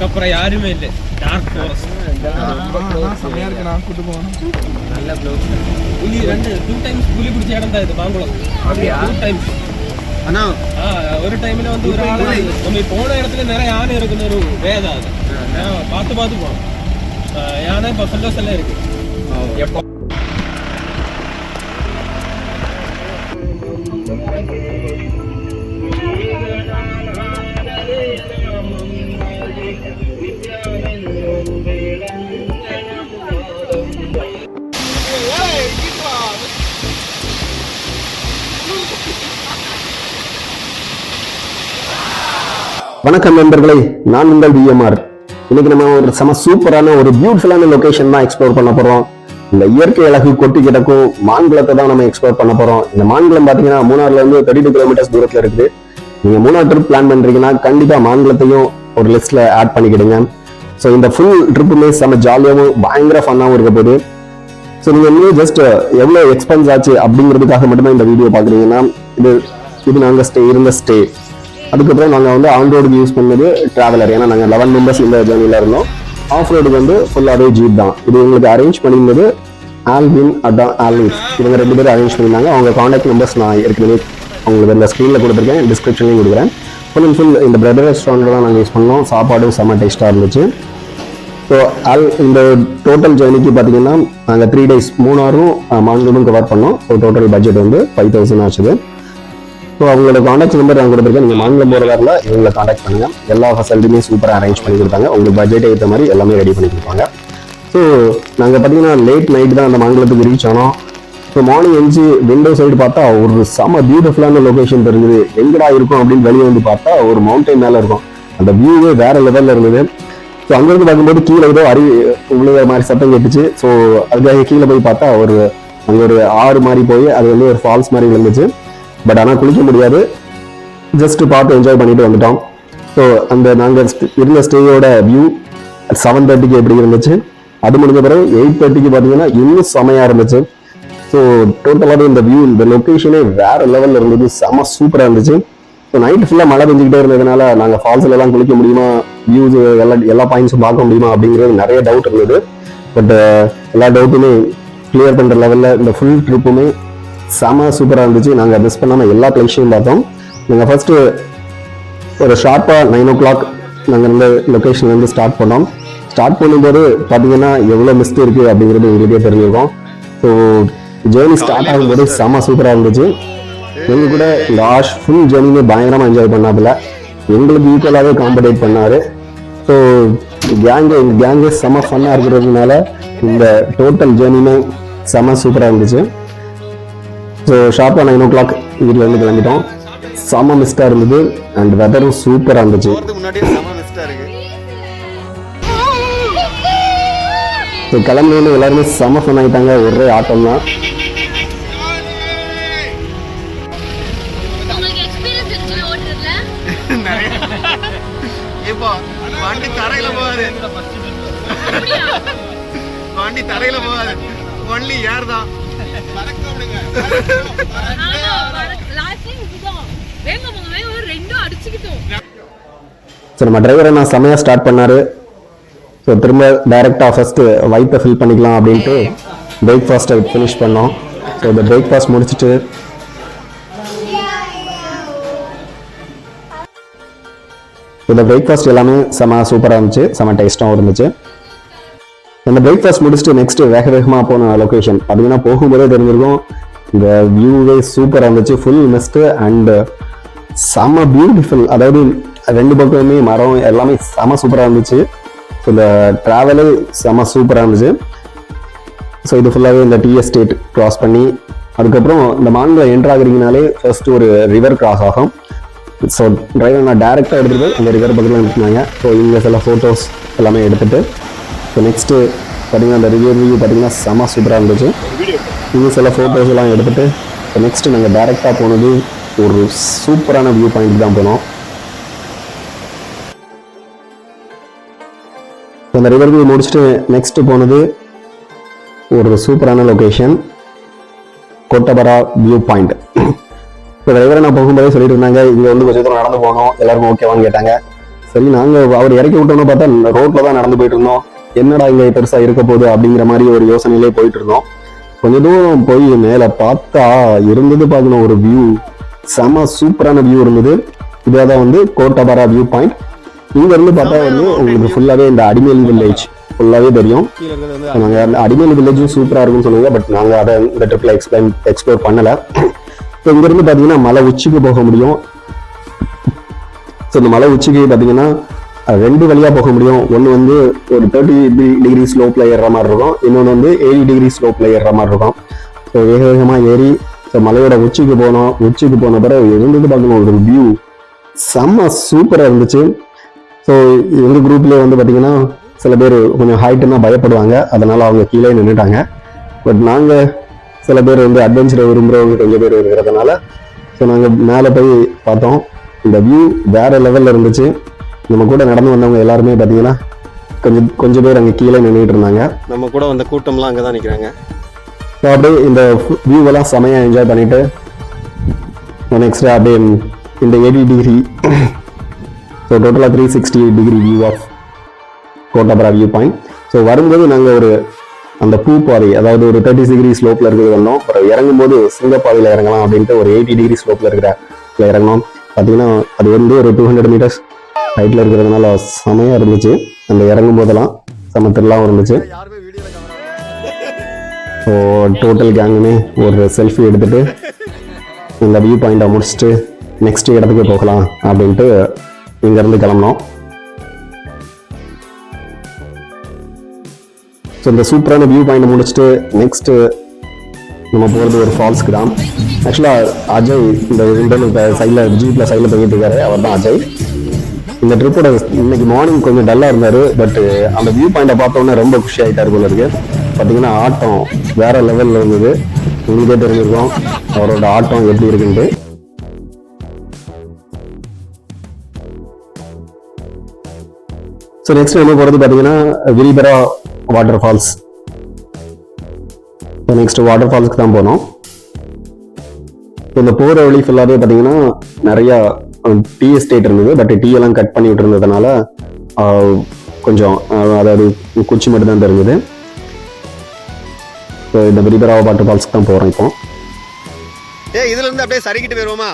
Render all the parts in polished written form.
அதுக்கப்புறம் யாருமே இல்லை. டார்க் ஃபாரஸ்ட் செம்மையா இருக்கு. நான் கூட்டு போகணும். நல்ல புலி 2 டைம்ஸ் புலி பிடிச்ச இடம் தான் இது மாங்குளம். 2 டைம்ஸ். அண்ணா ஒரு டைம்ல வந்து ஒரு ஆள் நம்ம போன இடத்துல நிறைய யானை இருக்குன்னு ஒரு வேதம். அது பார்த்து போனோம். யானை பஃபலோஸ் எல்லாம் இருக்கு. எப்போ வணக்கம் நண்பர்களே, நான் உங்கள் விஎம்ஆர். இன்னைக்கு நம்ம ஒரு சூப்பரான ஒரு பியூட்டிஃபுல்லான லொகேஷன் தான் எக்ஸ்ப்ளோர் பண்ண போறோம். இந்த இயற்கை அழகு கொட்டி கிடக்கும் மான்குளத்தை தான் நம்ம எக்ஸ்ப்ளோர் பண்ண போறோம். இந்த மான்குளம் பாத்தீங்கன்னா மூணாறுல இருந்து 32 கிலோமீட்டர்ஸ் தூரத்துல இருக்குது. நீங்க மூணாறு ட்ரிப் பிளான் பண்றீங்கன்னா கண்டிப்பா மான்குளத்தையும் ஒரு லிஸ்ட்ல ஆட் பண்ணிக்கிடுங்க. ஸோ இந்த ஃபுல் ட்ரிப்புமே செம்ம ஜாலியாகவும் பயங்கர ஃபன்னாகவும் இருக்க போகுது. ஸோ நீங்க இன்னும் ஜஸ்ட் எவ்வளோ எக்ஸ்பென்ஸ் ஆச்சு அப்படிங்கிறதுக்காக மட்டும்தான் இந்த வீடியோ பாக்குறீங்கன்னா இது நாங்கள் இருந்த ஸ்டே. அதுக்கப்புறம் நாங்கள் வந்து ஆன் ரோடுக்கு யூஸ் பண்ணது டிராவலர். ஏன்னா நாங்கள் 11 மெம்பர்ஸ் இந்த ஜேர்னியில் இருந்தோம். ஆஃப் ரோடுக்கு வந்து ஃபுல்லாகவே ஜீப் தான். இது எங்களுக்கு அரேஞ்ச் பண்ணியிருந்தது ஆல்வின் அதான் ஆல்வின். இவங்க 2 பேரும் அரேஞ்ச் பண்ணியிருந்தாங்க. அவங்க காண்டாக்ட் நம்பர்ஸ் நான் ஏற்கனவே உங்களுக்கு இந்த ஸ்க்ரீனில் கொடுத்துருக்கேன், டிஸ்கிரிப்ஷன்லையும் கொடுக்குறேன். ஃபுல் இந்த பிரதர் ரெஸ்டாரண்ட்டில் தான் நாங்கள் யூஸ் பண்ணோம். சாப்பாடும் செம்ம டேஸ்ட்டாக இருந்துச்சு. ஸோ இந்த டோட்டல் ஜேர்னிக்கு பார்த்தீங்கன்னா நாங்கள் 3 days மூணாறும் மான்குளமும் கவர் பண்ணோம். ஸோ டோட்டல் பட்ஜெட் வந்து 5000 ஆச்சுது. ஸோ அவங்களோட காண்டாக்ட் நம்பர் நான் கொடுத்துருக்கேன். நீங்கள் மாநிலம் போகிறதா இருந்தால் இவங்களை காண்டாக்ட் பண்ணுங்க. எல்லா ஃபெசிலிட்டியுமே சூப்பராக அரேஞ்ச் பண்ணி கொடுத்தாங்க. உங்களுக்கு பட்ஜெட் ஏற்ற மாதிரி எல்லாமே ரெடி பண்ணி கொடுப்பாங்க. ஸோ நாங்கள் பார்த்தீங்கன்னா லேட் நைட் தான் அந்த மாநிலத்துக்கு ரீச் ஆனோம். ஸோ மார்னிங் எழுந்து விண்டோ சைடு பார்த்தா ஒரு செம பியூட்டிஃபுல்லான லொகேஷன் தெரிஞ்சது. எங்கடா இருக்கும் அப்படின்னு வெளியே வந்து பார்த்தா ஒரு மவுண்டைன் மேலே இருக்கும். அந்த வியூவே வேற லெவலில் இருந்தது. ஸோ அங்கேருந்து பார்க்கும்போது கீழே ஏதோ உழுகிற மாதிரி சத்தம் கேட்டுச்சு. ஸோ அதுக்காக கீழே போய் பார்த்தா அங்கே ஒரு ஆறு மாதிரி போய் அது வந்து ஒரு ஃபால்ஸ் மாதிரி விழுந்துச்சு. பட் ஆனால் குளிக்க முடியாது. ஜஸ்ட் பார்த்து என்ஜாய் பண்ணிட்டு வந்துட்டோம். ஸோ அந்த நாங்கள் இருந்த ஸ்டேயோட வியூ 7:30க்கு எப்படி இருந்துச்சு, அது முடிஞ்ச பிறகு 8:30க்கு பார்த்தீங்கன்னா இன்னும் செமையாக இருந்துச்சு. ஸோ டோட்டலாகவே இந்த வியூ இந்த லொக்கேஷனே வேற லெவலில் இருந்தது. செம சூப்பராக இருந்துச்சு. ஸோ நைட் ஃபுல்லாக மழை பெஞ்சிக்கிட்டே இருந்ததுனால நாங்கள் ஃபால்ஸ்ல எல்லாம் குளிக்க முடியுமா, வியூஸ் எல்லா பாயிண்ட்ஸும் பார்க்க முடியுமா அப்படிங்கிறது நிறைய டவுட் இருந்தது. பட் எல்லா டவுட்டுமே கிளியர் பண்ணுற லெவலில் இந்த ஃபுல் ட்ரிப்புமே செம சூப்பராக இருந்துச்சு. நாங்கள் மிஸ் பண்ணாமல் எல்லா பிளேஸையும் பார்த்தோம். நாங்கள் ஃபர்ஸ்ட் ஒரு ஷார்ப்பாக 9 o'clock நாங்கள் இந்த லொக்கேஷன்லேருந்து ஸ்டார்ட் பண்ணோம். ஸ்டார்ட் பண்ணும்போது பார்த்தீங்கன்னா எவ்வளோ மிஸ்ட் இருக்குது அப்படிங்கிறது எங்களுக்கே தெரிஞ்சிருக்கோம். ஸோ ஜேர்னி ஸ்டார்ட் ஆகும்போது செம சூப்பராக இருந்துச்சு. எங்கள் கூட இந்த ஃபுல் ஜேர்னியுமே பயங்கரமாக என்ஜாய் பண்ணாப்புல எங்களுக்கு ஈக்குவலாகவே காம்படேட் பண்ணார். ஸோ எங்கள் கேங்கே செம ஃபன்னாக இருக்கிறதுனால இந்த டோட்டல் ஜேர்னியுமே செம சூப்பராக இருந்துச்சு. ஸோ ஷார்ப்பாக 9 o'clock வீட்டில் இருந்து கிளம்பிட்டோம். செம மிஸ்டாக இருந்தது அண்ட் வெதரும் சூப்பராக இருந்துச்சு. ஸோ கிளம்புன்னு எல்லாருமே செம ஃபன் ஆகிட்டாங்க. ஒரே ஆட்டம் தான். வண்டி தரையில போகாது, ஒன்லி ஏர் தான். நம்ம டிரைவரை நான் செமையா ஸ்டார்ட் பண்ணாரு. ஸோ திரும்ப டைரக்டா ஃபர்ஸ்ட் வயிற்றை ஃபில் பண்ணிக்கலாம் அப்படின்ட்டு பிரேக்ஃபாஸ்ட்டை ஃபினிஷ் பண்ணோம். ஸோ இந்த பிரேக்ஃபாஸ்ட் முடிச்சுட்டு இந்த பிரேக்ஃபாஸ்ட் எல்லாமே செம சூப்பராக இருந்துச்சு, செம டேஸ்டாகவும் இருந்துச்சு. அந்த பிரேக்ஃபாஸ்ட் முடிச்சுட்டு நெக்ஸ்ட் வேகமாக போன லொக்கேஷன் பார்த்தீங்கன்னா போகும்போதே தெரிஞ்சிருக்கும். இந்த வியூவே சூப்பராக இருந்துச்சு. ஃபுல் மிஸ்ட் அண்ட் செம பியூட்டிஃபுல். அதாவது 2 பக்கமுமே மரம் எல்லாமே செம சூப்பராக இருந்துச்சு. ஸோ இந்த ட்ராவலே செம சூப்பராக இருந்துச்சு. ஸோ இது ஃபுல்லாகவே இந்த டீ எஸ்டேட் கிராஸ் பண்ணி அதுக்கப்புறம் இந்த மான்குளம் என்ட்ரு ஆகுறீங்கனாலே ஃபர்ஸ்ட் ஒரு ரிவர் கிராஸ் ஆகும். ஸோ டிரைவர் நான் டேரெக்டாக எடுத்துகிட்டு போய் அந்த ரிவர் பக்கத்தில் எடுத்துனாங்க. ஸோ இங்கே சில ஃபோட்டோஸ் எல்லாமே எடுத்துகிட்டு ஸோ நெக்ஸ்ட்டு பார்த்தீங்கன்னா அந்த ரிவர் வியூ பார்த்தீங்கன்னா செம சூப்பராக இருந்துச்சு. இங்கே சில ஃபோட்டோஸ் எல்லாம் எடுத்துகிட்டு ஸோ நெக்ஸ்ட்டு நாங்கள் டேரெக்டாக போனது ஒரு சூப்பரான வியூ பாயிண்ட் தான் போனோம். அந்த ரிவர் வியூ முடிச்சுட்டு நெக்ஸ்ட்டு போனது ஒரு சூப்பரான லொக்கேஷன் கோட்டபரா வியூ பாயிண்ட். இப்போ டிரைவரை நான் போகும்போதே சொல்லிட்டு இருந்தாங்க இங்கே வந்து கொஞ்சம் தூரம் நடந்து போகணும், எல்லாரும் ஓகேவான்னு கேட்டாங்க. சரி நாங்கள் அவர் இறக்கி விட்டோன்னு பார்த்தா ரோட்டில் தான் நடந்து போயிட்டு இருந்தோம். என்னடா இங்கே பெருசாக இருக்க போகுது அப்படிங்கிற மாதிரி ஒரு யோசனையிலே போயிட்டு இருந்தோம். கொஞ்ச தூரம் போய் மேலே பார்த்தா இருந்தது பார்க்கணும் ஒரு வியூ, செம சூப்பரான வியூ இருந்தது. இதாக தான் வந்து கோட்டாபாரா வியூ பாயிண்ட். இங்க இருந்து பார்த்தா வந்து உங்களுக்கு ஃபுல்லாவே இந்த அடிமேல் வில்லேஜ் ஃபுல்லாவே தெரியும். நாங்க அந்த அடிமேல் வில்லேஜும் சூப்பரா இருக்கும்னு சொல்லுவாங்க. பட் நாங்க அதை இந்த ட்ரிப்ல எக்ஸ்ப்ளோர் பண்ணல. ஸோ இங்க இருந்து பாத்தீங்கன்னா மலை உச்சிக்கு போக முடியும். ஸோ இந்த மலை உச்சிக்கு பாத்தீங்கன்னா 2 வழியா போக முடியும். ஒன்று வந்து ஒரு 30 டிகிரி ஸ்லோப்ல ஏறுற மாதிரி இருக்கும், இன்னொன்று வந்து 80 டிகிரி ஸ்லோப்ல ஏறுற மாதிரி இருக்கும். ஸோ வேக வேகமா ஏறி ஸோ மலையோட உச்சிக்கு போனோம். உச்சிக்கு போன பிறகு இருந்தது பார்க்கணும் ஒரு வியூ செம்ம சூப்பரா இருந்துச்சு. ஸோ எங்கள் குரூப்லேயே வந்து பார்த்தீங்கன்னா சில பேர் கொஞ்சம் ஹைட்டுன்னா பயப்படுவாங்க, அதனால அவங்க கீழே நின்றுட்டாங்க. பட் நாங்கள் சில பேர் வந்து அட்வென்ச்சரை விரும்புகிறவங்க கொஞ்சம் பேர் இருக்கிறதுனால ஸோ நாங்கள் மேலே போய் பார்த்தோம். இந்த வியூ வேற லெவலில் இருந்துச்சு. நம்ம கூட நடந்து வந்தவங்க எல்லாருமே பார்த்தீங்கன்னா கொஞ்சம் பேர் அங்கே கீழே நின்றுட்டு இருந்தாங்க. நம்ம கூட வந்த கூட்டம்லாம் அங்கே தான் நிற்கிறாங்க. ஸோ அப்படியே இந்த வியூவெல்லாம் செமையாக என்ஜாய் பண்ணிட்டு நெக்ஸ்ட் அப்படியே இந்த 80 டிகிரி ஸோ டோட்டலாக 360 degree view of Kottappara view point. So வரும்போது நாங்கள் ஒரு அந்த பூ பாதை, அதாவது ஒரு 30 டிகிரி ஸ்லோப்பில் இருக்கிறது வந்தோம். அப்புறம் இறங்கும்போது சிங்கப்பாதையில் இறங்கலாம் அப்படின்ட்டு ஒரு 80 டிகிரி ஸ்லோப்பில் இருக்கிற இறங்கணும். பார்த்தீங்கன்னா அது வந்து ஒரு 200 மீட்டர்ஸ் ஹைட்டில் இருக்கிறதுனால செமையாக இருந்துச்சு. அந்த இறங்கும் போதெல்லாம் செம த்ரில்லாகவும் இருந்துச்சு. ஸோ டோட்டல் கேங்குமே ஒரு செல்ஃபி எடுத்துகிட்டு இந்த வியூ பாயிண்டை முடிச்சுட்டு நெக்ஸ்ட் இடத்துக்கு போகலாம் அப்படின்ட்டு இங்கேருந்து கிளம்பினோம். ஸோ இந்த சூப்பரான வியூ பாயிண்ட் முடிச்சுட்டு நெக்ஸ்ட்டு நம்ம போகிறது ஒரு ஃபால்ஸ்க்கு தான். ஆக்சுவலாக அஜய் இந்த சைடில் ஜீப்பில் சைடில் போயிட்டு இருக்காரு, அவர் தான் அஜய். இந்த ட்ரிப்போட இன்னைக்கு மார்னிங் கொஞ்சம் டல்லாக இருந்தார். பட் அந்த வியூ பாயிண்டை பார்த்தோன்னே ரொம்ப குஷி ஆகிட்டார் போல இருக்கு. பார்த்தீங்கன்னா ஆட்டம் வேற லெவலில் இருந்தது. உங்களுக்கே தெரிஞ்சிருக்கோம் அவரோட ஆட்டம் எப்படி இருக்குன்ட்டு. ஸோ நெக்ஸ்ட் நம்ம போகிறது பார்த்தீங்கன்னா Viripara water falls. So next water ஃபால்ஸ்க்கு தான் போனோம். இந்த போகிற வழி ஃபுல்லாகவே பார்த்தீங்கன்னா நிறையா டீ எஸ்டேட் இருந்தது. பட் டீ எல்லாம் கட் பண்ணி விட்டு இருந்ததுனால கொஞ்சம் அதாவது குச்சி மட்டும் தான் தெரிஞ்சது. ஸோ இந்த விரிபரா வாட்டர் ஃபால்ஸ்க்கு தான் போகிறோம் இப்போ. இதுல இருந்து அப்படியே சரிக்கிட்டு போயிருவோமா?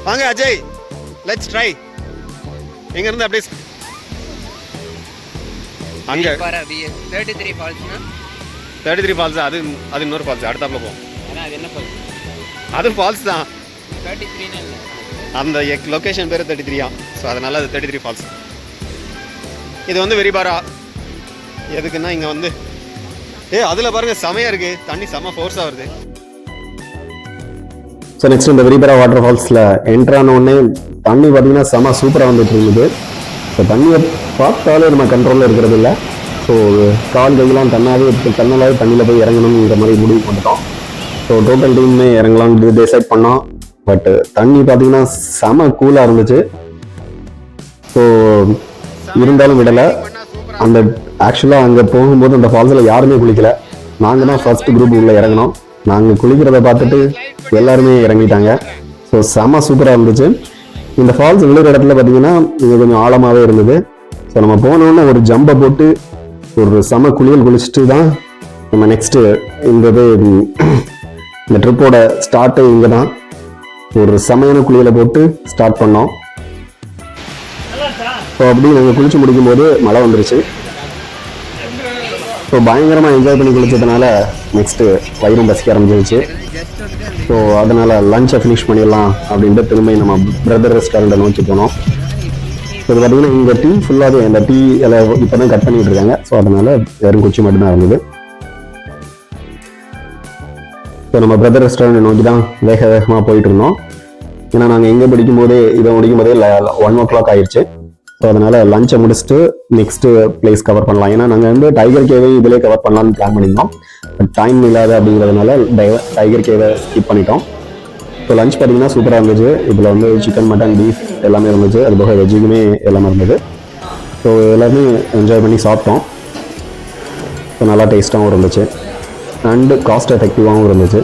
வாங்க அஜய், லெட்ஸ் ட்ரை. எங்க இருந்து அப்படியே அங்க 33 ஃபால்ஸ்னா 33 ஃபால்ஸ். அது இன்னொரு ஃபால்ஸ் அடுத்தாப்புல போகும். அது என்ன ஃபால்ஸ்? அது ஃபால்ஸ் தான். 33 இல்ல, அந்த லொகேஷன் பேரு 33 ஆ. ஸோ அதனால அது 33 ஃபால்ஸ். இது வந்து விரிபரா. எதுக்குன்னா இங்க வந்து அதுல பாருங்க செமையா இருக்கு, தண்ணி செம ஃபோர்ஸா வருது. ஸோ நெக்ஸ்ட் இந்த விரிபரா வாட்டர் ஃபால்ஸில் என்ட்ரான உடனே தண்ணி பார்த்தீங்கன்னா செம சூப்பராக வந்துட்டு இருந்தது. ஸோ தண்ணியை பார்த்தாலே நம்ம கண்ட்ரோலில் இருக்கிறது இல்லை. ஸோ கால் கையெல்லாம் தன்னாலே தண்ணியில் போய் இறங்கணுங்கிற மாதிரி முடிவு பண்ணிட்டோம். ஸோ டோட்டல் டீமே இறங்கலாம்னு டிசைட் பண்ணோம். பட் தண்ணி பார்த்தீங்கன்னா செம கூலாக இருந்துச்சு. ஸோ இருந்தாலும் விடலை. அந்த ஆக்சுவலாக அங்கே போகும்போது அந்த ஃபால்ஸில் யாருமே குளிக்கல. நாங்கள் தான் ஃபர்ஸ்ட் குரூப் உள்ள இறங்கினோம். நாங்கள் குளிக்கிறத பார்த்துட்டு எல்லாருமே இறங்கிட்டாங்க. ஸோ செம சூப்பராக இருந்துச்சு. இந்த ஃபால்ஸ் விழுற இடத்துல பார்த்தீங்கன்னா இது கொஞ்சம் ஆழமாகவே இருந்தது. ஸோ நம்ம போனோன்னு ஒரு ஜம்பை போட்டு ஒரு செம குளியல் குளிச்சுட்டு தான் நம்ம நெக்ஸ்ட்டு இந்த ட்ரிப்போட ஸ்டார்ட்டு இங்கே தான். ஒரு செமையான குளியலை போட்டு ஸ்டார்ட் பண்ணோம். ஸோ அப்படி நாங்கள் குளிச்சு முடிக்கும் போது மழை வந்துருச்சு. ஸோ பயங்கரமாக என்ஜாய் பண்ணி குளிச்சதுனால நெக்ஸ்ட்டு வயிறும் பசிக்க ஆரம்பிச்சிருச்சு. ஸோ அதனால் லஞ்சை ஃபினிஷ் பண்ணிடலாம் அப்படின்ட்டு திரும்ப நம்ம பிரதர் ரெஸ்டாரண்ட்டை நோக்கி போனோம். ஸோ இது பார்த்தீங்கன்னா இந்த டீ ஃபுல்லாகவே இந்த டீ எல்லாம் இப்போ தான் கட் பண்ணிட்டு இருக்காங்க. ஸோ அதனால் வெறும் குச்சி மட்டும்தான் இருந்தது. ஸோ நம்ம பிரதர் ரெஸ்டாரண்ட் நோக்கி தான் வேக வேகமாக போயிட்டு இருந்தோம். ஏன்னா நாங்கள் எங்கே படிக்கும்போதே இதை முடிக்கும்போதே 1 o'clock ஆயிடுச்சு. ஸோ அதனால் லஞ்சை முடிச்சுட்டு நெக்ஸ்ட்டு பிளேஸ் கவர் பண்ணலாம். ஏன்னா நாங்கள் வந்து டைகர் கேவை இதிலே கவர் பண்ணலான்னு பிளான் பண்ணியிருந்தோம். பட் டைம் இல்லாத அப்படிங்கிறதுனால டைகர் கேவை ஸ்கிப் பண்ணிட்டோம். ஸோ லஞ்ச் பார்த்தீங்கன்னா சூப்பராக இருந்துச்சு. இதில் வந்து சிக்கன், மட்டன், பீஃப் எல்லாமே இருந்துச்சு. அது போக வெஜ்ஜுக்குமே எல்லாமே இருந்தது. ஸோ எல்லாமே என்ஜாய் பண்ணி சாப்பிட்டோம். ஸோ நல்லா டேஸ்ட்டாகவும் இருந்துச்சு அண்டு காஸ்ட் எஃபெக்டிவாகவும் இருந்துச்சு.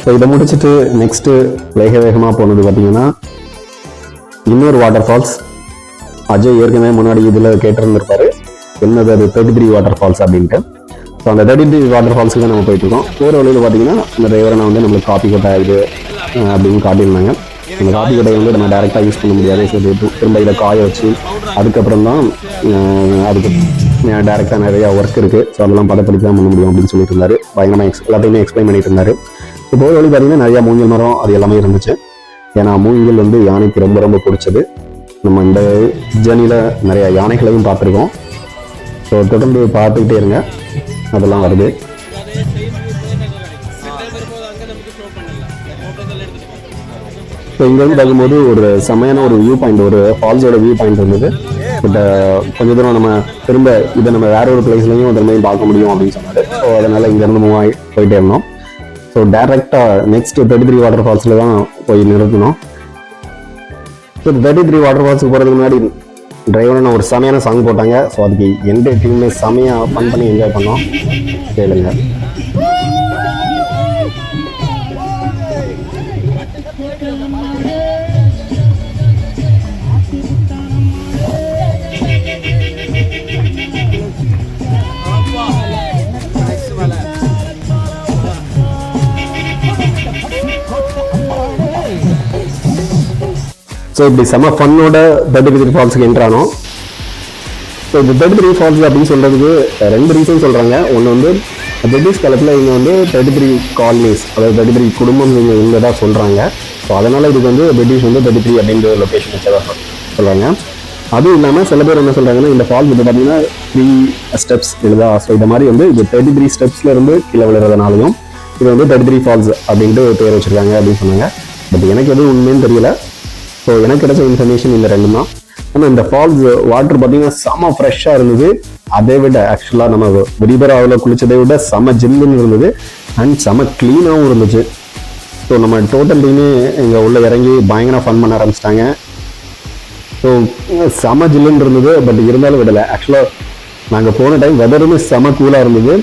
ஸோ இதை முடிச்சுட்டு நெக்ஸ்ட்டு வேகமாக போனது பார்த்தீங்கன்னா இன்னொரு வாட்டர் ஃபால்ஸ். அஜய் ஏற்கனவே முன்னாடி இதில் கேட்டிருந்திருப்பாரு என்னது அது 33 வாட்டர் ஃபால்ஸ் அப்படின்ட்டு. ஸோ அந்த 33 வாட்டர் ஃபால்ஸுக்கு தான் நம்ம போயிட்டுருக்கோம். போகிற வழியில் பார்த்தீங்கன்னா இந்த டிரைவரை வந்து நம்மளுக்கு காப்பி கொட்டை ஆகுது அப்படின்னு காட்டியிருந்தாங்க. அந்த காப்பி கொட்டையை வந்து நம்ம டேரெக்டாக யூஸ் பண்ண முடியாது. ஸோ திரும்ப இதை காய வச்சு அதுக்கப்புறம் தான் அதுக்கு டேரெக்டாக நிறையா ஒர்க் இருக்குது. ஸோ அதெல்லாம் பதப்படுத்தி தான் பண்ண முடியும் அப்படின்னு சொல்லிட்டு இருந்தார். பயங்கரமாக எல்லாத்தையுமே எக்ஸ்பிளைன் பண்ணிட்டு இருந்தார். இப்போ போகிற வழி பார்த்தீங்கன்னா நிறையா மூங்கில் மரம் அது எல்லாமே இருந்துச்சு. ஏன்னா மூங்கில் வந்து யானைக்கு ரொம்ப ரொம்ப பிடிச்சது. நம்ம இந்த ஜேர்னியில் நிறையா யானைகளையும் பார்த்துருக்கோம். ஸோ தொடர்ந்து பார்த்துக்கிட்டே இருங்க, அதெல்லாம் வருது. ஸோ இங்கேருந்து பார்க்கும்போது ஒரு செமையான ஒரு வியூ பாயிண்ட், ஒரு ஃபால்ஸோட வியூ பாயிண்ட் இருந்தது. பட் கொஞ்சம் தூரம் நம்ம திரும்ப இதை நம்ம வேற ஒரு பிளேஸ்லையும் திரும்பியும் பார்க்க முடியும் அப்படின்னு சொன்னார். ஸோ அதனால் இங்கேருந்து மூவ் ஆகி போயிட்டே இருந்தோம். ஸோ டேரெக்டாக நெக்ஸ்ட் 33 வாட்டர் ஃபால்ஸில் தான் போய் நிறுத்தினோம். ஸோ 33 வாட்டர் ஃபால்ஸுக்கு போகிறதுக்கு முன்னாடி டிரைவரான ஒரு செமையான சாங் போட்டாங்க. ஸோ அதுக்கு எந்த டீமுமே செமையாக ஃபன் பண்ணி என்ஜாய் பண்ணோம். கேளுங்க. ஸோ இப்படி செம ஃபன்னோட 33 ஃபால்ஸுக்கு என்ட்ரானோம். ஸோ இந்த 33 ஃபால்ஸ் அப்படின்னு சொல்கிறதுக்கு 2 ரீசன் சொல்கிறாங்க. ஒன்று வந்து பிரிட்டிஷ் காலத்தில் இங்கே வந்து 33 காலனிஸ், அதாவது 33 குடும்பம் இங்கே இருந்ததாக சொல்கிறாங்க. ஸோ அதனால் இதுக்கு வந்து பிரிட்டிஷ் வந்து 33 அப்படின்ற ஒரு லொக்கேஷன் வச்சதாக சொல்கிறாங்க. அதுவும் இல்லாமல் சில பேர் என்ன சொல்கிறாங்கன்னா இந்த ஃபால்ஸ் இது பார்த்தீங்கன்னா 3 ஸ்டெப்ஸ் எழுதா. ஸோ இந்த மாதிரி வந்து இது 33 ஸ்டெப்ஸில் இருந்து கீழே விழுறதுனாலையும் இது வந்து 33 ஃபால்ஸ் அப்படின்ட்டு பேர் வச்சுருக்காங்க அப்படின்னு சொன்னாங்க. பட் எனக்கு எதுவும் உண்மைன்னு தெரியல. ஸோ எனக்கு கிடைச்ச இன்ஃபர்மேஷன் இந்த 2 தான். ஆனால் இந்த ஃபால்ஸ் வாட்டர் பார்த்தீங்கன்னா செம ஃப்ரெஷ்ஷாக இருந்தது. அதை விட ஆக்சுவலாக நம்ம விரிபராவில் குளிச்சதை விட செம ஜில்லுன்னு இருந்தது அண்ட் செம க்ளீனாகவும் இருந்துச்சு. ஸோ நம்ம டோட்டல் டீமே இங்கே உள்ளே இறங்கி பயங்கர ஃபன் பண்ண ஆரம்பிச்சிட்டாங்க. ஸோ செம ஜில்லுன்னு இருந்தது. பட் இருந்தாலும் விடலை. ஆக்சுவலாக நாங்கள் போன டைம் வெதருமே செம கூலாக இருந்தது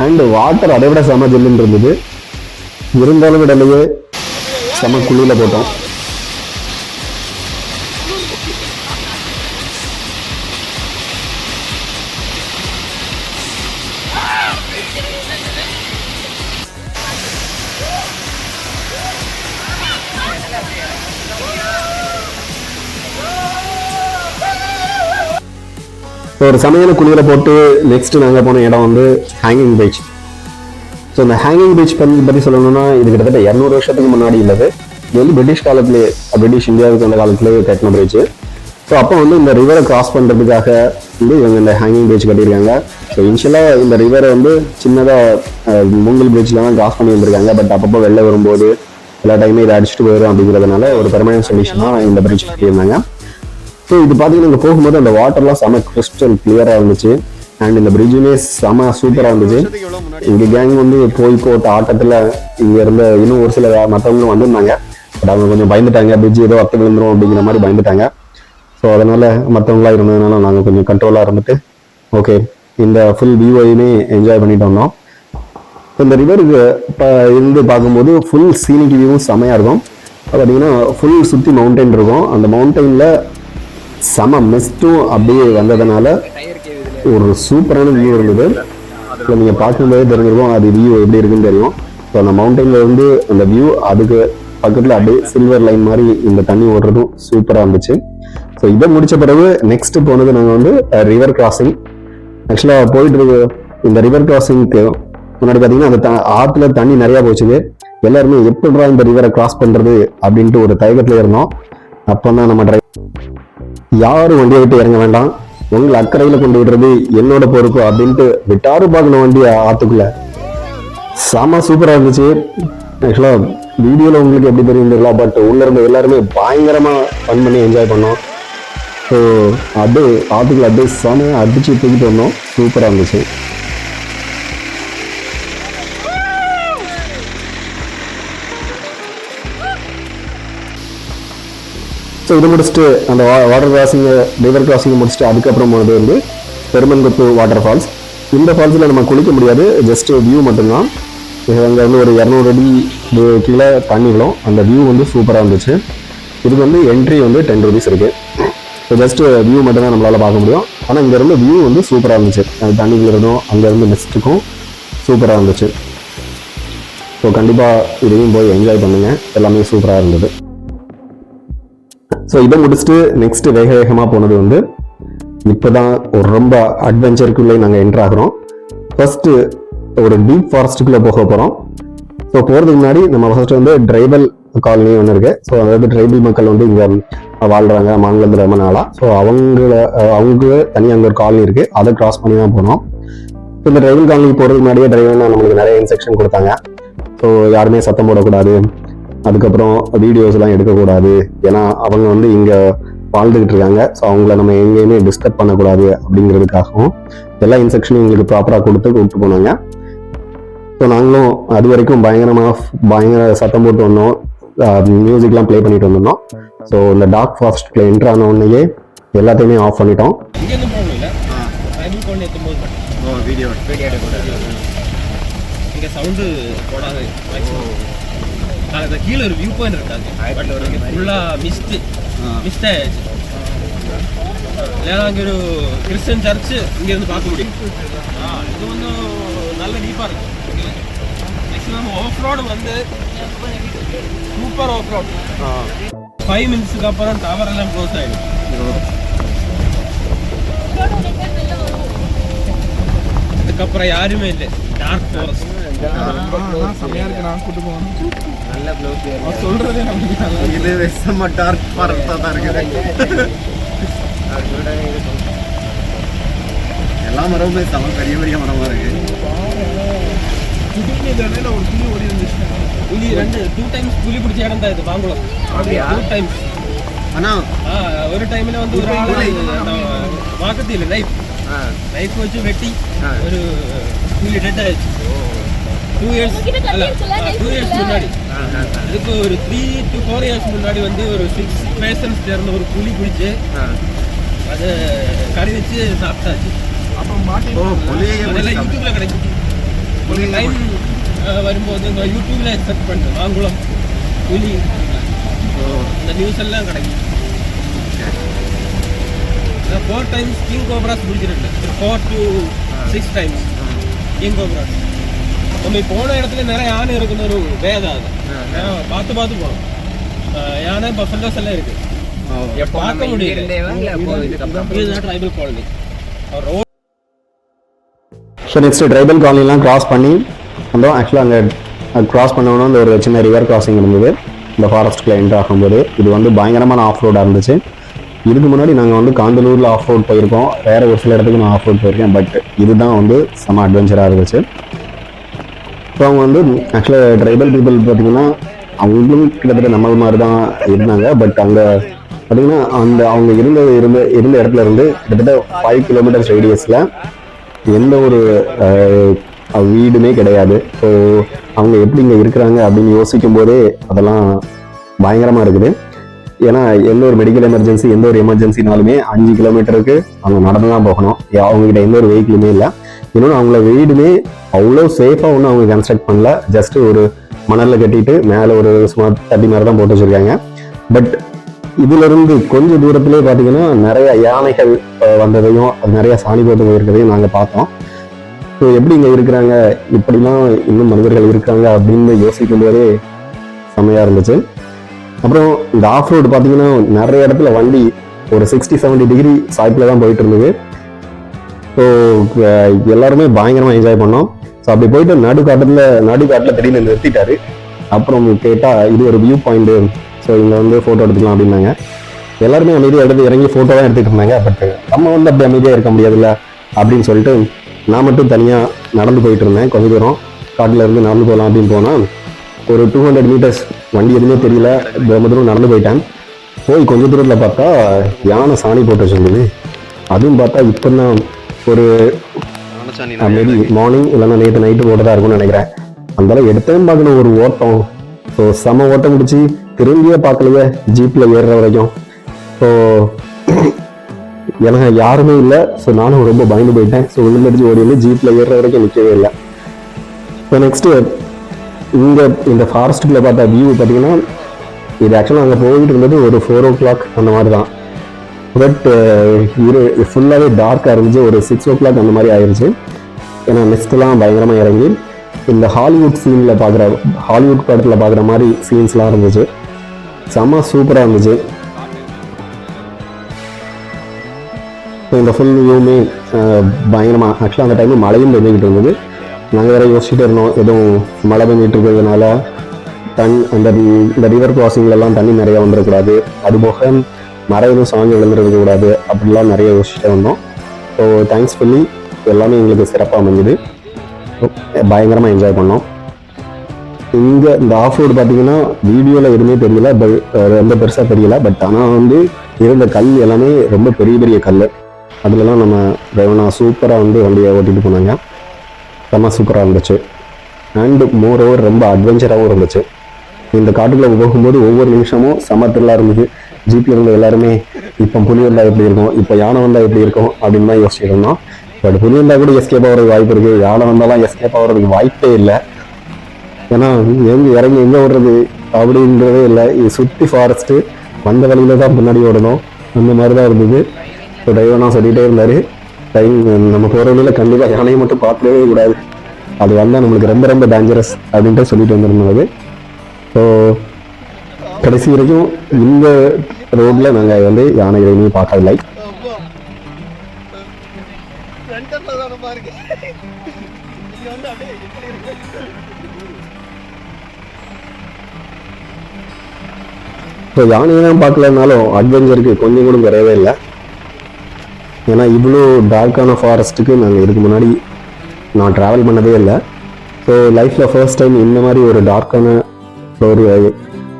அண்ட் வாட்டர் அதை விட செம ஜில்லுன்னு இருந்தது. இருந்தாலும் விடலையே செம குளியில் போட்டோம். ஒரு சமையல குளிர போட்டு நெக்ஸ்ட் நாங்கள் போன இடம் வந்து ஹேங்கிங் பீச். ஸோ இந்த ஹேங்கிங் பீச் பற்றி சொல்லணும்னா இது கிட்டத்தட்ட 200 வருஷத்துக்கு முன்னாடி இல்லது. இது வந்து பிரிட்டிஷ் இந்தியாவுக்கு அந்த காலத்திலேயே கட்டின பீச். ஸோ அப்போ வந்து இந்த ரிவரை கிராஸ் பண்ணுறதுக்காக வந்து இவங்க இந்த ஹேங்கிங் பீச் கட்டியிருக்காங்க. ஸோ இனிஷியலாக இந்த ரிவரை வந்து சின்னதாக மூங்கில் பீச்சில் தான் கிராஸ் பண்ணி வந்திருக்காங்க. பட் அப்பப்போ வெளில வரும்போது எல்லா டைமே இதை அடிச்சுட்டு போயிடும் அப்படிங்கிறதுனால ஒரு பெர்மனன்ட் சொல்யூஷனாக இந்த பிரிட்ஜ் கட்டியிருந்தாங்க. ஸோ இது பார்த்தீங்கன்னா இங்கே போகும்போது அந்த வாட்டர்லாம் செம கிறிஸ்டல் கிளியராக இருந்துச்சு அண்ட் இந்த பிரிட்ஜுமே செம சூப்பராக இருந்துச்சு. இங்கே கேங் வந்து போய் போட்ட ஆட்டத்தில் இங்கே இருந்த இன்னும் ஒரு சில மற்றவங்களும் வந்திருந்தாங்க. பட் அவங்க கொஞ்சம் பயந்துட்டாங்க, பிரிட்ஜ் ஏதோ அத்து விழுந்துரும் அப்படிங்கிற மாதிரி பயந்துட்டாங்க. ஸோ அதனால் மற்றவங்களாம் இருந்ததுனால நாங்கள் கொஞ்சம் கண்ட்ரோலாக இருந்துட்டு ஓகே இந்த ஃபுல் வியூவையுமே என்ஜாய் பண்ணிட்டு வந்தோம். இந்த ரிவருக்கு இப்போ இருந்து பார்க்கும்போது ஃபுல் சீனிக் வியூவும் செமையாக இருக்கும். பார்த்தீங்கன்னா ஃபுல் சுற்றி மவுண்டைன் இருக்கும். அந்த மவுண்டெயினில் செம மிஸ்டும் அப்படியே வந்ததுனால ஒரு சூப்பரான வியூ இருந்தது. ஸோ நீங்கள் பார்க்கும்போதே தெரிஞ்சிருக்கும் அது வியூ எப்படி இருக்குன்னு தெரியும். ஸோ அந்த மவுண்டெயினில் இருந்து அந்த வியூ அதுக்கு பக்கத்தில் அப்படியே சில்வர் லைன் மாதிரி இந்த தண்ணி ஓடுறதும் சூப்பராக இருந்துச்சு. ஸோ இதை முடித்த பிறகு நெக்ஸ்ட் போனது நாங்கள் வந்து ரிவர் கிராசிங். ஆக்சுவலாக போயிட்டு இருக்கு இந்த ரிவர் கிராசிங்க்கு முன்னாடி பார்த்தீங்கன்னா அந்த ஆற்றுல தண்ணி நிறையா போச்சுது. எல்லாருமே எப்படிடா இந்த ரிவரை கிராஸ் பண்ணுறது அப்படின்ட்டு ஒரு தயக்கத்தில் இருந்தோம். அப்போ தான் நம்ம யாரும் வண்டியை விட்டு இறங்க வேண்டாம், உங்களை அக்கறையில் கொண்டு விடுறது என்னோட பொறுப்பு அப்படின்ட்டு விட்டாரு பார்க்கணும் வண்டியை ஆற்றுக்குள்ள. செம சூப்பராக இருந்துச்சு. ஆக்சுவலாக வீடியோவில் உங்களுக்கு எப்படி தெரியும் தெரியல, பட் உள்ள இருந்த எல்லாருமே பயங்கரமாக ஃபன் பண்ணி என்ஜாய் பண்ணோம். ஸோ அப்படியே ஆற்றுக்குள்ள அப்படியே செமையாக அடிச்சு தூக்கிட்டு வந்தோம். சூப்பராக இருந்துச்சு. ஸோ இது முடிச்சுட்டு அந்த வாட்டர் கிராசிங் ரிவர் கிராசிங் முடிச்சுட்டு அதுக்கப்புறம் போனது வந்து பெருமன்குத்து வாட்டர் ஃபால்ஸ். இந்த ஃபால்ஸில் நம்ம குளிக்க முடியாது, ஜஸ்ட் வியூ மட்டும்தான். இது அங்கே வந்து ஒரு 200 அடி கீழே தண்ணி விடும். அந்த வியூ வந்து சூப்பராக இருந்துச்சு. இதுக்கு வந்து என்ட்ரி வந்து 10 rupees இருக்குது. ஸோ ஜஸ்ட் வியூ மட்டும் தான் நம்மளால் பார்க்க முடியும். ஆனால் இங்கேருந்து வியூ வந்து சூப்பராக இருந்துச்சு. தண்ணிக்குள்ள இருந்தும் அங்கேருந்து மிஸ்ட்டுக்கும் சூப்பராக இருந்துச்சு. ஸோ கண்டிப்பாக இதையும் போய் என்ஜாய் பண்ணுங்க. எல்லாமே சூப்பராக இருந்தது. ஸோ இதை முடிச்சுட்டு நெக்ஸ்ட் வேக வேகமாக போனது வந்து இப்போ தான் ஒரு ரொம்ப அட்வென்ச்சருக்குள்ளே நாங்கள் என்ட்ரு ஆகிறோம். ஃபர்ஸ்ட்டு ஒரு டீப் ஃபாரஸ்ட்டுக்குள்ளே போக போகிறோம். ஸோ போகிறதுக்கு முன்னாடி நம்ம ஃபர்ஸ்ட் வந்து ட்ரைபல் காலனி ஒன்று இருக்குது. ஸோ அதாவது ட்ரைபல் மக்கள் வந்து இங்கே வாழ்கிறாங்க மாநிலத்தில் ரொம்ப நாளாக. ஸோ அவங்க தனியாக அங்கே ஒரு காலனி இருக்குது. அதை கிராஸ் பண்ணி தான் போனோம். ஸோ இந்த ட்ரைபல் காலனிக்கு போகிறதுக்கு முன்னாடியே டிரைவர் நம்மளுக்கு நிறைய இன்ஸ்ட்ரக்ஷன் கொடுத்தாங்க. ஸோ யாருமே சத்தம் போடக்கூடாது, அதுக்கப்புறம் வீடியோஸ்லாம் எடுக்கக்கூடாது, ஏன்னா அவங்க வந்து இங்கே வாழ்ந்துக்கிட்டு இருக்காங்க. ஸோ அவங்கள நம்ம எங்கேயுமே டிஸ்டர்ப் பண்ணக்கூடாது அப்படிங்கிறதுக்காகவும் எல்லா இன்ஸ்ட்ரக்ஷனும் எங்களுக்கு ப்ராப்பராக கூப்பிட்டு போனாங்க. ஸோ நாங்களும் அது வரைக்கும் பயங்கர சத்தம் போட்டு வந்தோம், மியூசிக்லாம் ப்ளே பண்ணிட்டு வந்திருந்தோம். ஸோ இந்த டார்க் ஃபாரஸ்ட்ல என்ட்ரு ஆன உடனேயே எல்லாத்தையுமே ஆஃப் பண்ணிட்டோம். இங்கேருந்து போகணும் இல்லை ட்ரைபல் காலனி எத்தும்போது மட்டும் வீடியோ எடுக்கக்கூடாது. இங்கே சவுண்டு போடாது. அது கீழே ஒரு வியூ பாயிண்ட் இருக்காது, ஃபுல்லாக மிஸ்ட் ஆயிடுச்சு. ஏன்னா அங்கே ஒரு கிறிஸ்டியன் சர்ச்சு இங்கேருந்து பார்க்க முடியும். இது வந்து நல்ல டீப்பாக இருக்கும். மேக்ஸிமம் ஆஃப் ரோடு வந்து சூப்பர் ஆஃப் ரோடு. 5 minutesக்கு அப்புறம் டவர் எல்லாம் க்ளோஸ் ஆகிடும். அதுக்கப்புறம் யாருமே இல்லை. டார்க் ஃபாரஸ்ட் செம்மையா இருக்கு. நான் கூட்டு போகணும். நல்ல ப்ளவுஸ் சொல்றதே நமக்கு இது செம்ம டார்க் ஃபாரஸ்டாக தான் இருக்குது. எல்லா மரமுமே செம்ம பெரிய மரமாக இருக்குது. இடையில ஒரு புலி ஓடி இருந்துச்சு. புலி 2 times புலி பிடிச்ச இடம் தான் இது மாங்குளம். 2 times. ஆனால் ஒரு டைம்ல வந்து ஒரு ஆள் வாக்கத்தில் நைஃப் வச்சு வெட்டி ஒரு புலி டெட் ஆயிடுச்சு. 2 years முன்னாடி. இதுக்கு ஒரு 3 to 4 years முன்னாடி வந்து ஒரு 6 persons சேர்ந்த ஒரு புலி பிடிச்சு அதை கறி வச்சு சாப்பிட்டாச்சு. அப்புறம் மாட்டி அதெல்லாம் யூடியூப்ல கிடைக்கும். ஒரு டைம் வரும்போது யூடியூப்ல எக்ஸ்பெக்ட் பண்ணுறேன் மாங்குளம் புலி இந்த நியூஸ் எல்லாம் கிடைக்கும். 4 times கிங் கோப்ராஸ் பிடிச்சிருக்கு. 4 to 6 times கிங் கோப்ராஸ். நம்ம போன இடத்துல நிறைய யானை இருக்குன்னு ஒரு வேதம். அது பார்த்து போகணும். யானை பஃபலோஸ் எல்லாம் இருக்கு, பார்க்க முடியல. இதுதான் tribal colony. So next tribal காலனிலாம் கிராஸ் பண்ணி வந்தோம். ஆக்சுவலாக அங்கே கிராஸ் பண்ணோன்னா அந்த ஒரு சின்ன ரிவர் கிராசிங் இருந்தது இந்த ஃபாரஸ்ட்டுக்குள்ள என்ட்ரு ஆகும்போது. இது வந்து பயங்கரமான ஆஃப் ரோடாக இருந்துச்சு. இதுக்கு முன்னாடி நாங்கள் வந்து காந்தலூரில் ஆஃப் ரோட் போயிருக்கோம், வேறு ஒரு சில இடத்துக்கு நான் ஆஃப் ரோட் போயிருக்கேன். பட் இதுதான் வந்து செம்ம அட்வென்ச்சராக இருந்துச்சு. ஸோ அவங்க வந்து ஆக்சுவலாக ட்ரைபல் பீப்புள் பார்த்திங்கன்னா அவங்களும் கிட்டத்தட்ட நம்ம மாதிரி தான் இருந்தாங்க. பட் அங்கே பார்த்திங்கன்னா அவங்க இருந்த இடத்துல இருந்து கிட்டத்தட்ட 5 kilometers ரேடியஸில் எந்த ஒரு வீடுமே கிடையாது. ஸோ அவங்க எப்படி இங்கே இருக்கிறாங்க அப்படின்னு யோசிக்கும் போதே அதெல்லாம் பயங்கரமாக இருக்குது. ஏன்னா எந்த ஒரு மெடிக்கல் எமர்ஜென்சி எந்த ஒரு எமர்ஜென்சினாலுமே 5 kilometerக்கு அவங்க நடந்து தான் போகணும். அவங்ககிட்ட எந்த ஒரு வெஹிக்கிளுமே இல்லை. இன்னொன்று அவங்கள வீடுமே அவ்வளோ சேஃபாக ஒன்றும் அவங்க கன்ஸ்ட்ரக்ட் பண்ணல. ஜஸ்ட்டு ஒரு மணலில் கட்டிட்டு மேலே ஒரு சுமார் 30 மாதிரி தான் போட்டு வச்சுருக்காங்க. பட் இதிலிருந்து கொஞ்சம் தூரத்துலேயே பார்த்தீங்கன்னா நிறைய யானைகள் வந்ததையும் அது நிறைய சாணி போட்டு போயிருக்கிறதையும் நாங்கள் பார்த்தோம். ஸோ எப்படி இங்கே இருக்கிறாங்க, இப்படிலாம் இன்னும் மனிதர்கள் இருக்காங்க அப்படின்னு யோசிக்கும் போதே செம்மையாக இருந்துச்சு. அப்புறம் இந்த ஆஃப் ரோடு பார்த்தீங்கன்னா நிறைய இடத்துல வண்டி ஒரு 60-70 டிகிரி சாய்ப்பில் தான் போயிட்டு இருந்தது. ஸோ எல்லாருமே பயங்கரமாக என்ஜாய் பண்ணோம். ஸோ அப்படி போயிட்டு நடுக்காட்டில் திடீர்னு நிறுத்திட்டாரு. அப்புறம் கேட்டால் இது ஒரு வியூ பாயிண்ட்டு, ஸோ இங்கே வந்து ஃபோட்டோ எடுத்துக்கலாம் அப்படின்னாங்க. எல்லாருமே அமைதியாக எடுத்து இறங்கி ஃபோட்டோ தான் எடுத்துகிட்டு இருந்தாங்க. பட் நம்ம வந்து அப்படி அமைதியாக இருக்க முடியாதுல்ல அப்படின்னு சொல்லிட்டு நான் மட்டும் தனியாக நடந்து போயிட்டு இருந்தேன். கொஞ்சம் தூரம் காட்டில் இருந்து நடந்து போகலாம் அப்படின்னு போனால் ஒரு 200 meters வண்டி எதுவுமே தெரியல, ரொம்ப தூரம் நடந்து போயிட்டேன். போய் கொஞ்சம் தூரத்தில் பார்த்தா யானை சாணி போட்டு வச்சுருந்தது. அதுவும் பார்த்தா இப்போ தான் ஒரு மேபி மார்னிங் இல்லைன்னா நேற்று நைட்டு போட்டதாக இருக்கும்னு நினைக்கிறேன். அந்தளவு எடுத்தேன் பார்க்கணும் ஒரு ஓட்டம். ஸோ செம ஓட்டம் முடிச்சு திரும்பியே பார்க்கலையே ஜீப்பில் ஏறுற வரைக்கும். ஸோ எனக்கு யாருமே இல்லை. ஸோ நானும் ரொம்ப பயந்து போயிட்டேன். ஸோ விழுந்தடிச்சு ஓடி வந்து ஜீப்பில் ஏறுற வரைக்கும் நிற்கவே இல்லை. ஸோ நெக்ஸ்ட்டு இங்கே இந்த ஃபாரஸ்ட்டுக்குள்ளே பார்த்த வியூ பார்த்தீங்கன்னா இது ஆக்சுவலாக அங்கே போயிட்டு இருந்தது ஒரு 4 o'clock அந்த மாதிரி தான். பட் ஃபுல்லாகவே டார்க்காக இருந்துச்சு. ஒரு 6 o'clock அந்த மாதிரி ஆயிடுச்சு. ஏன்னா மிஸ்ட்லாம் பயங்கரமாக இறங்கி இந்த ஹாலிவுட் படத்தில் பார்க்குற மாதிரி சீன்ஸ்லாம் இருந்துச்சு. செம்ம சூப்பராக இருந்துச்சு. இந்த ஃபுல் வியூமே பயங்கரமாக ஆக்சுவலாக அந்த டைமில் மழையும் பெஞ்சிக்கிட்டு இருந்தது. நாங்கள் வேறு யோசிச்சுட்டு இருந்தோம் எதுவும் மழை பெஞ்சிட்டு இருக்கிறதுனால அந்த ரிவர் கிராசிங்லலாம் தண்ணி நிறையா வந்துடக்கூடாது, அதுபோக மரம் எதுவும் சாங்கி விழுந்துருக்கக்கூடாது அப்படிலாம் நிறைய யோசிச்சுட்டு வந்தோம். ஸோ தேங்க்ஸ்ஃபுல்லி எல்லாமே எங்களுக்கு சிறப்பாக அமைஞ்சுது. பயங்கரமாக என்ஜாய் பண்ணோம். இங்கே இந்த ஆஃப் ரோடு பார்த்தீங்கன்னா வீடியோவில் எதுவுமே தெரியல, ரொம்ப பெருசாக தெரியல. பட் ஆனால் வந்து இருந்த கல் எல்லாமே ரொம்ப பெரிய பெரிய கல். அதுலலாம் நம்ம ரேவனா சூப்பராக வந்து வண்டியை ஓட்டிகிட்டு போனாங்க. செம்ம சூப்பராக இருந்துச்சு. அண்டு மோர் ஓவர் ரொம்ப அட்வென்ச்சராகவும் இருந்துச்சு. இந்த காட்டுக்குள்ளே போகும்போது ஒவ்வொரு நிமிஷமும் செம்ம த்ரில்லாக இருந்துச்சு. ஜிபியில் இருந்த எல்லாருமே இப்போ புலி வந்தால் எப்படி இருக்கும், இப்போ யானை வந்தால் எப்படி இருக்கும் அப்படின்னு தான் யோசிச்சுட்டு இருந்தோம். பட் புலி வந்தால் கூட எஸ்கேப் ஆகிறதுக்கு வாய்ப்பு இருக்குது, யானை வந்தாலும் எஸ்கேப் ஆகிறதுக்கு வாய்ப்பே இல்லை. ஏன்னா இறங்கி எங்கே ஓடுறது அப்படின்றதே இல்லை. இது சுற்றி ஃபாரஸ்ட்டு, வந்த வழியில தான் பின்னாடி ஓடணும், அந்த மாதிரி தான் இருந்தது. ஸோ டிரைவர் சொல்லிகிட்டே இருந்தார், நம்ம போகிற வழியில் கண்டிப்பாக யானையை மட்டும் பார்க்கவே கூடாது, அது வந்தால் நம்மளுக்கு ரொம்ப ரொம்ப டேஞ்சரஸ் அப்படின்ட்டு சொல்லிட்டு வந்துருந்தது. ஸோ கடைசி வரைக்கும் இந்த ரோட்டில் நாங்கள் வந்து யானை எதுவுமே பார்க்கவில்லை. ஸோ யானையெல்லாம் பார்க்கலனாலும் அட்வென்ச்சருக்கு கொஞ்சம் கூட குறையவே இல்லை. ஏன்னா இவ்வளோ டார்க்கான ஃபாரஸ்ட்டுக்கு நாங்கள் இதுக்கு முன்னாடி நான் ட்ராவல் பண்ணதே இல்லை. ஸோ லைஃப்பில் ஃபர்ஸ்ட் டைம் இந்த மாதிரி ஒரு டார்க்கான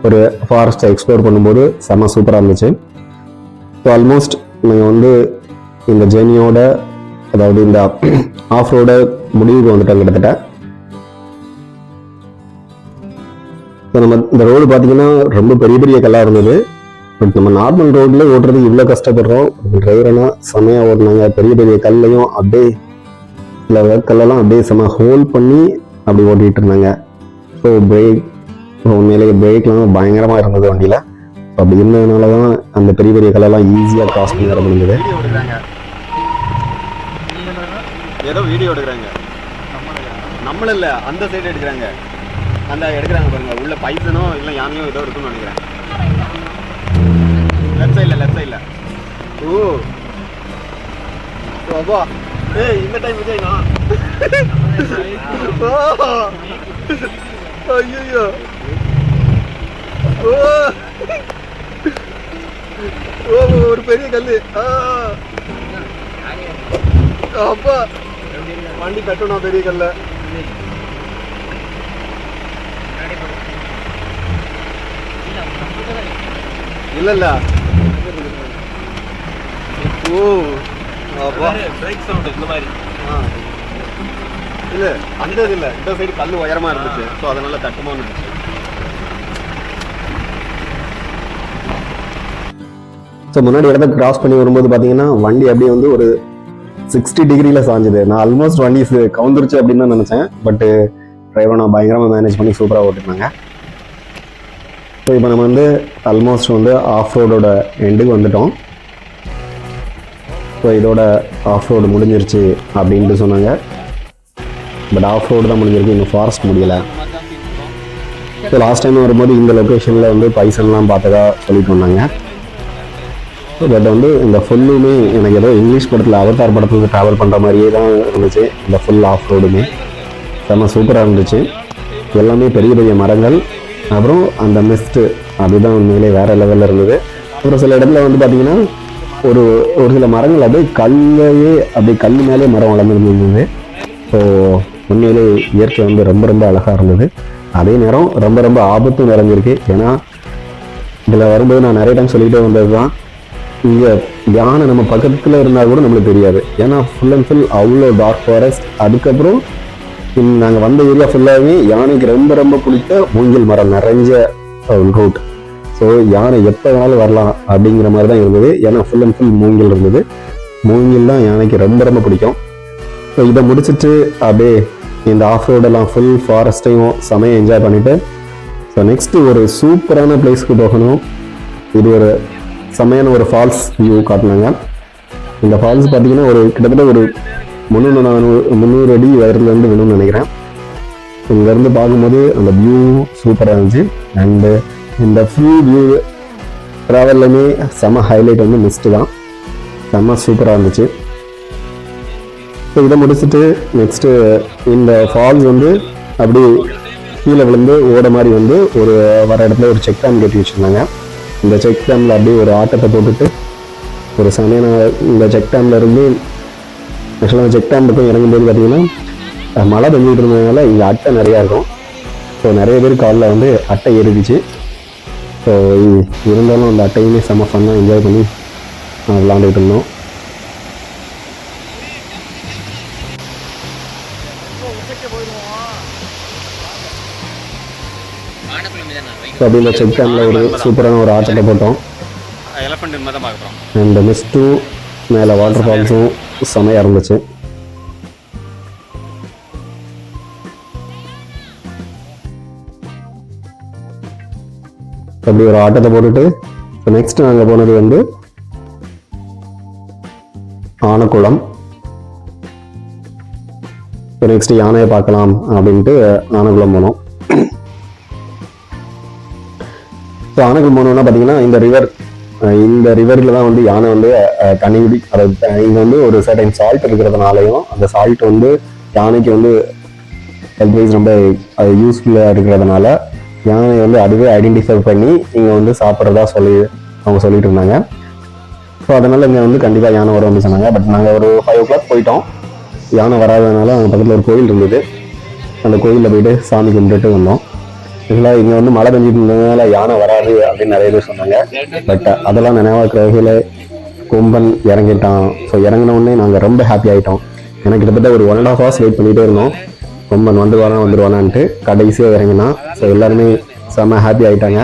ஒரு ஃபாரஸ்ட்டை எக்ஸ்ப்ளோர் பண்ணும்போது செம்ம சூப்பராக இருந்துச்சு. ஸோ ஆல்மோஸ்ட் நாங்கள் வந்து இந்த ஜேர்னியோட, அதாவது இந்த ஆஃப் ரோட முடிவுக்கு வந்துட்டோம் கிட்டத்தட்ட. ஸோ நம்ம இந்த ரோடு பார்த்தீங்கன்னா ரொம்ப பெரிய பெரிய கல்லாக இருந்தது. பட் நம்ம நார்மல் ரோடில் ஓட்டுறது இவ்வளோ கஷ்டப்படுறோம். டிரைவரெல்லாம் செம்மையாக ஓட்டினாங்க. பெரிய பெரிய கல்லையும் அப்படியே சில கல்லெல்லாம் அப்படியே செம்ம ஹோல் பண்ணி அப்படி ஓட்டிகிட்டு இருந்தாங்க. ஸோ உண்மையிலேயே பிரேக்லாம் பயங்கரமாக இருந்தது வண்டியில். ஸோ அப்படி இருந்ததுனால தான் அந்த பெரிய பெரிய கல்லெல்லாம் ஈஸியாக கிராஸ் பண்ணி வர முடிஞ்சது. ஏதோ வீடியோ எடுக்கிறாங்க, நம்மள இல்லை அந்த சைடு எடுக்கிறாங்க, அந்த எடுக்கிறாங்க பாருங்க. உள்ள பைசனோ இல்லை யானையோ ஏதோ இருக்குன்னு நினைக்கிறேன். லெஃப்ட் சைடில் ஓ அப்பா ஏய் இந்த டைம் விஜய்னா ஐயோ ஓ ஒரு பெரிய கல்லு. அப்பா வண்டி கட்டணும் பெரிய கல்ல. இல்ல ஓ அப்பா பிரேக் சவுண்ட் இந்த மாதிரி இல்ல அந்த இது இல்ல, இந்த சைடு கல்லு உயரமா இருந்துச்சு. ஸோ அதனால தட்டுமா இருந்துச்சு. ஸோ முன்னாடி இடத்த கிராஸ் பண்ணி வரும்போது பார்த்தீங்கன்னா வண்டி அப்படியே வந்து ஒரு 60 டிகிரியில் சாஞ்சுது. நான் ஆல்மோஸ்ட் வண்டி கவுந்துருச்சு அப்படின்னு தான் நினச்சேன். பட்டு டிரைவர் நான் பயங்கரமாக மேனேஜ் பண்ணி சூப்பராக ஓட்டிருந்தாங்க. ஸோ இப்போ நம்ம வந்து ஆல்மோஸ்ட் வந்து ஆஃப் ரோடோட எண்டுக்கு வந்துட்டோம். ஸோ இதோட ஆஃப் ரோடு முடிஞ்சிருச்சு அப்படின்ட்டு சொன்னாங்க. பட் ஆஃப் ரோடு தான் முடிஞ்சிருக்கு, இன்னும் ஃபாரஸ்ட் முடியலை. ஸோ லாஸ்ட் டைம் வரும்போது இந்த லொக்கேஷனில் வந்து பைசன்லாம் பார்த்ததா சொல்லிட்டு வந்தாங்க. பட் வந்து இந்த ஃபுல்லுமே எனக்கு ஏதோ இங்கிலீஷ் படத்தில் அவதார் படத்துக்கு ட்ராவல் பண்ணுற மாதிரியே தான் இருந்துச்சு. இந்த ஃபுல் ஆஃப் ரோடுமே செம்ம சூப்பராக இருந்துச்சு. எல்லாமே பெரிய பெரிய மரங்கள், அப்புறம் அந்த மிஸ்ட்டு அதுதான் உண்மையிலே வேறு லெவலில் இருந்தது. அப்புறம் சில இடத்துல வந்து பார்த்திங்கன்னா ஒரு சில மரங்கள் அப்படியே கல்லையே அப்படியே கல் மேலே மரம் வளர்ந்துருந்தது. ஸோ உண்மையிலே இயற்கை வந்து ரொம்ப ரொம்ப அழகாக இருந்தது. அதே நேரம் ரொம்ப ரொம்ப ஆபத்தும் நிறைஞ்சிருக்கு. ஏன்னா இதில் வரும்போது நான் நிறைய டைம் சொல்லிகிட்டே வந்தது தான், இங்கே யானை நம்ம பக்கத்தில் இருந்தால் கூட நம்மளுக்கு தெரியாது. ஏன்னா ஃபுல் அண்ட் ஃபுல் அவ்வளோ டார்க் ஃபாரஸ்ட். அதுக்கப்புறம் நாங்கள் வந்த ஏரியா ஃபுல்லாகவே யானைக்கு ரொம்ப ரொம்ப பிடித்த மூங்கில் மரம் நிறைஞ்ச ரூட். ஸோ யானை எப்போ வேணாலும் வரலாம் அப்படிங்கிற மாதிரி தான் இருந்தது. ஏன்னா ஃபுல் அண்ட் ஃபுல் மூங்கில் இருந்தது. மூங்கில் தான் யானைக்கு ரொம்ப ரொம்ப பிடிக்கும். ஸோ இதை முடிச்சுட்டு அப்படியே இந்த ஆஃப் ரோடெல்லாம் ஃபுல் ஃபாரஸ்ட்டையும் செமையாக என்ஜாய் பண்ணிவிட்டு ஸோ நெக்ஸ்ட்டு ஒரு சூப்பரான பிளேஸ்க்கு போகணும். இது ஒரு செமையான ஒரு ஃபால்ஸ் வியூ காட்டினாங்க. இந்த ஃபால்ஸ் பார்த்தீங்கன்னா ஒரு கிட்டத்தட்ட ஒரு 300 அடி உயரத்துலேருந்து விழுன்னு நினைக்கிறேன். இங்கேருந்து பார்க்கும்போது அந்த வியூ சூப்பராக இருந்துச்சு. அண்டு இந்த ஃபுல் வியூ ட்ராவல்லையுமே செம்ம ஹைலைட் வந்து மிஸ்ட்டு தான். செம்ம சூப்பராக இருந்துச்சு. ஸோ இதை முடிச்சுட்டு நெக்ஸ்ட்டு இந்த ஃபால்ஸ் வந்து அப்படி கீழே விழுந்து ஓட மாதிரி வந்து ஒரு வர இடத்துல ஒரு செக் டேம் கட்டி வச்சுருந்தாங்க. இந்த செக் டேமில் அப்படியே ஒரு ஆட்டத்தை போட்டுட்டு ஒரு சமையான இந்த செக் டேமில் இருந்து ஆக்சுவலாக செக் டேம் பக்கம் இறங்கும்போது பார்த்தீங்கன்னா மழை பெஞ்சிட்டு இருந்ததுனால இங்கே அட்டை நிறையா இருக்கும். ஸோ நிறைய பேர் காலில் வந்து அட்டை ஏறிடுச்சு. ஸோ இருந்தாலும் அந்த அட்டையுமே செம்ம ஃபன்னாக என்ஜாய் பண்ணி விளாண்டுட்டு இருந்தோம். ஸோ அப்படி இந்த செக் டேமில் ஒரு சூப்பரான ஒரு ஆட்டத்தை போட்டோம். எலஃபண்ட் தான் பார்க்குறோம். அண்ட் மிஸ்ட்டும் மேலே வாட்டர் ஃபால்ஸும் செமையாக இருந்துச்சு. அப்படி ஒரு ஆட்டத்தை போட்டுட்டு ஸோ நெக்ஸ்ட் நாங்கள் போனது வந்து ஆனக்குளம். ஸோ நெக்ஸ்ட் யானையை பார்க்கலாம் அப்படின்ட்டு ஆனக்குளம் போனோம். ஸோ ஆனக்குளம் போனோம்னா பார்த்தீங்கன்னா இந்த ரிவரில் தான் வந்து யானை வந்து தண்ணி குடி, அதாவது இங்கே வந்து ஒரு சர்டைன் சால்ட் இருக்கிறதுனாலையும் அந்த சால்ட் வந்து யானைக்கு வந்து ஹெல்த் வைஸ் ரொம்ப அது யூஸ்ஃபுல்லாக இருக்கிறதுனால யானை வந்து அதுவே ஐடென்டிஃபை பண்ணி இங்கே வந்து சாப்பிட்றதா அவங்க சொல்லிட்டு இருந்தாங்க. ஸோ அதனால் இங்கே வந்து கண்டிப்பாக யானை வரும் அப்படின்னு சொன்னாங்க. பட் நாங்கள் ஒரு 5 o'clock போயிட்டோம். யானை வராதனால அங்கே பக்கத்தில் ஒரு கோயில் இருந்தது. அந்த கோயிலில் போயிட்டு சாமி கும்பிட்டுட்டு வந்தோம். ஆக்சுவலாக இங்கே வந்து மழை பெஞ்சிட்டு இருந்ததுனால யானை வராது அப்படின்னு நிறைய பேர் சொன்னாங்க. பட் அதெல்லாம் நினைவாக்குற வகையில் கொம்பன் இறங்கிட்டான். ஸோ இறங்கின உடனே நாங்கள் ரொம்ப ஹாப்பி ஆகிட்டோம். எனக்கு கிட்டத்தட்ட ஒரு 1.5 hours வெயிட் பண்ணிகிட்டே இருந்தோம். கொம்பன் வந்துடுவானான்ட்டு கடைசியாக இறங்கினா. ஸோ எல்லாருமே செம்ம ஹாப்பி ஆகிட்டாங்க.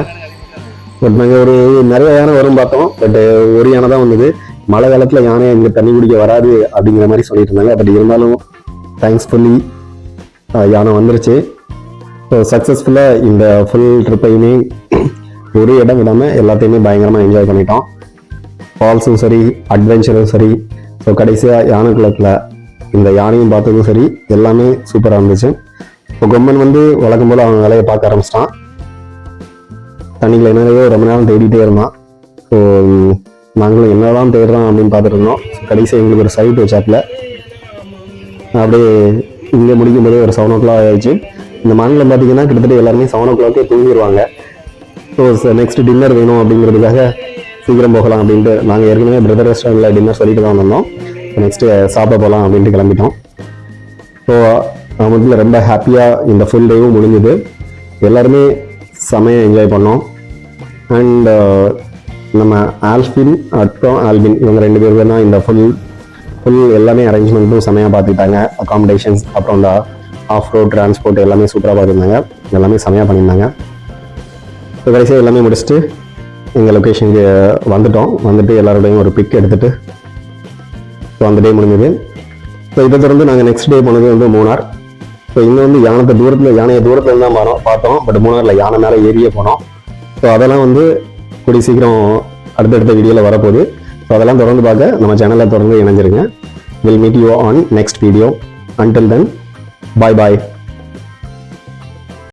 பட் நாங்கள் ஒரு நிறைய யானை வரும் பார்த்தோம். பட் ஒரு யானை தான் வந்தது. மழை காலத்தில் யானை இங்கே தண்ணி குடிக்க வராது அப்படிங்கிற மாதிரி சொல்லிட்டு இருந்தாங்க. பட் இருந்தாலும் தேங்க்ஸ்ஃபுல்லி யானை வந்துருச்சு. ஸோ சக்ஸஸ்ஃபுல்லாக இந்த ஃபுல் ட்ரிப்பையுமே ஒரு இடம் விடாமல் எல்லாத்தையுமே பயங்கரமாக என்ஜாய் பண்ணிட்டோம். ஃபால்ஸும் சரி, அட்வென்ச்சரும் சரி. ஸோ கடைசியாக யானைக்குளத்தில் இந்த யானையும் பார்த்ததும் சரி, எல்லாமே சூப்பராக இருந்துச்சு. இப்போ கொம்பன் வந்து வழக்கம் போல் அவன் வேலையை பார்க்க ஆரம்பிச்சிட்டான். தண்ணிகளை என்னவோ ரொம்ப நேரம் தேடிட்டே இருந்தான். ஸோ நாங்களும் என்னதான் தேடுறோம் அப்படின்னு பார்த்துட்டு இருந்தோம். கடைசியாக எங்களுக்கு ஒரு சைட் வச்சாப்பில் அப்படியே இங்கே முடிக்கும் போதே ஒரு 7 o'clock ஆயிடுச்சு. இந்த மாநிலம் பார்த்தீங்கன்னா கிட்டத்தட்ட எல்லாருமே 7 o'clock தூங்கிடுவாங்க. ஸோ நெக்ஸ்ட் டின்னர் வேணும் அப்படிங்கிறதுக்காக சீக்கிரம் போகலாம் அப்படின்ட்டு நாங்கள் ஏற்கனவே பிரதர் ரெஸ்டாரண்ட்டில் டின்னர் சொல்லிட்டு தான் வந்தோம். நெக்ஸ்ட்டு சாப்பிட போகலாம் அப்படின்ட்டு கிளம்பிட்டோம். ஸோ அவங்களுக்கு ரொம்ப ஹாப்பியாக இந்த ஃபுல் டேவும் முடிஞ்சுது. எல்லாருமே செமையாக என்ஜாய் பண்ணோம். அண்ட் நம்ம ஆல்ஃபின் அப்புறம் ஆல்பின் இவங்க 2 பேர் தான் இந்த ஃபுல் எல்லாமே அரேஞ்ச்மெண்ட்டும் செமையாக பார்த்துக்கிட்டாங்க. அகாமடேஷன்ஸ் அப்புறம் இந்த ஆஃப் ரோட் டிரான்ஸ்போர்ட் எல்லாமே சூப்பராக பார்த்துருந்தாங்க. எல்லாமே செமையாக பண்ணியிருந்தாங்க. ஸோ கடைசியாக எல்லாமே முடிச்சுட்டு எங்கள் லொக்கேஷனுக்கு வந்துட்டு எல்லாரோடையும் ஒரு பிக் எடுத்துகிட்டு ஸோ அந்த டே முடிஞ்சது. ஸோ இதை தொடர்ந்து நாங்கள் நெக்ஸ்ட் டே போனது வந்து மூணார். ஸோ இங்கே வந்து யானையை தூரத்தில் தான் பார்த்தோம். பட் மூணாரில் யானை மேலே ஏறியே போனோம். ஸோ அதெல்லாம் வந்து கூடிய சீக்கிரம் அடுத்தடுத்த வீடியோவில் வரப்போகுது. ஸோ அதெல்லாம் தொடர்ந்து பார்க்க நம்ம சேனலில் தொடர்ந்து இணைஞ்சிருங்க. Will meet you on next video. Until then, bye bye.